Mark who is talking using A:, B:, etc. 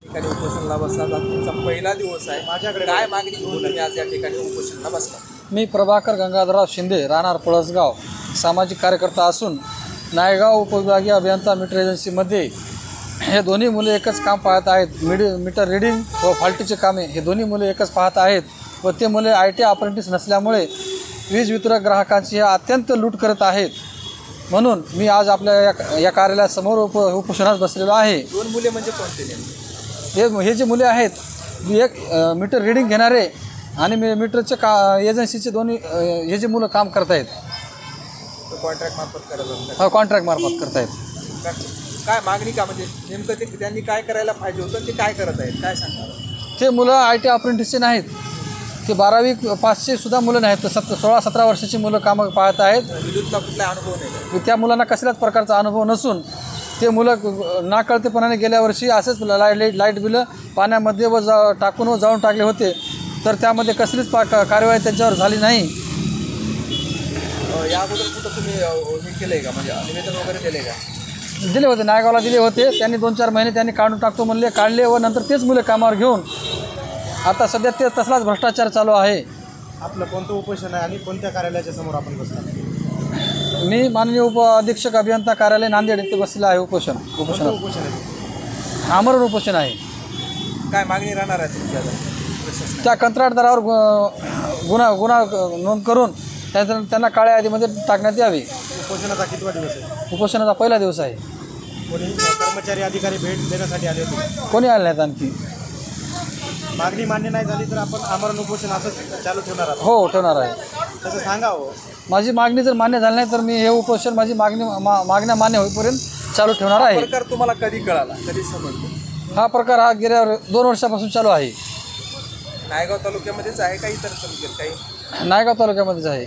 A: ठिकाणी उपोषणाला बसला जात तुमचा पहिला दिवस आहे. माझ्याकडे काय मागणी घेऊन तुम्ही आज या ठिकाणी उपोषणाला बसला?
B: मी प्रभाकर गंगाधरराव शिंदे, राहणार पळसगाव, सामाजिक कार्यकर्ता असून नायगाव उपविभागीय अभियंता मीटर एजन्सीमध्ये हे दोन्ही मुले एकच काम पाहत आहेत. मीटर रीडिंग व फॉल्टीचे कामे हे दोन्ही मुले एकच पाहत आहेत व ते मुले IT अप्रेंटिस नसल्यामुळे वीज वितरक ग्राहकांची अत्यंत लूट करत आहेत. म्हणून मी आज आपल्या या कार्यालयासमोर उपोषणास बसलेलो आहे.
A: दोन मुले म्हणजे कोणते नेमके?
B: हे जे मुले आहेत, एक मीटर रीडिंग घेणारे आणि मीटरचे एजन्सीचे दोन्ही हे जे मुलं काम करत आहेत.
A: कॉन्ट्रॅक्ट मार्फत करत
B: कॉन्ट्रॅक्ट मार्फत करत आहेत.
A: काय मागणी का म्हणजे नेमकं ते त्यांनी काय करायला पाहिजे होतं ते काय करत आहेत काय सांगणार?
B: ते मुलं IT अप्रेंटिसचे नाहीत, ते 12वी पासचे सुद्धा मुलं नाहीत. 16-17 वर्षाची मुलं कामं पाहत आहेत.
A: विद्युतला कुठला अनुभव नाही?
B: त्या मुलांना कसल्याच प्रकारचा अनुभव नसून ते मुलं नाकळतेपणाने गेल्या वर्षी असेच लाईट बिलं पाण्यामध्ये टाकून व जाऊन टाकले होते. तर त्यामध्ये कसलीच कार्यवाही त्यांच्यावर झाली नाही.
A: या अगोदर कुठं तुम्ही हे केलं आहे का, म्हणजे निवेदन वगैरे दिले का?
B: दिले होते, नायगावला दिले होते. त्यांनी 2-4 महिने त्यांनी काढून टाकतो म्हणले, काढले व नंतर तेच मुले कामावर घेऊन आता सध्या ते तसलाच भ्रष्टाचार चालू आहे.
C: आपलं कोणतं उपोषण आहे आणि कोणत्या कार्यालयाच्या समोर आपण बसला?
B: मी माननीय अधीक्षक अभियंता कार्यालय नांदेड येथे बसलेलं आहे. उपोषण
C: आहे
B: आमरण उपोषण आहे.
A: काय मागणी राहणार आहे तुमच्या?
B: त्या कंत्राटदारावर गुन्हा नोंद करून त्यांना काळ्या यादीमध्ये टाकण्यात यावे.
C: उपोषणाचा कितवा दिवस आहे?
B: उपोषणाचा पहिला दिवस आहे.
C: कोणी कर्मचारी अधिकारी भेट देण्यासाठी आले होते?
B: कोणी आले नाहीत आणखी.
C: मागणी मान्य नाही झाली तर आपण आमरण उपोषण असं चालू ठेवणार आहात?
B: हो, ठेवणार आहे.
C: तसं सांगा हो.
B: माझी मागणी जर मान्य झाली नाही तर मी हे उपोषण माझी मागण्या मान्य होईपर्यंत चालू ठेवणार आहे.
A: प्रकार तुम्हाला कधी कळाला, कधी समजलं?
B: हा प्रकार गेल्या 2 वर्षापासून चालू आहे.
A: नायगाव तालुक्यामध्येच आहे का इतर तालुक्यात काही?
B: नायगाव तालुक्यामध्येच आहे.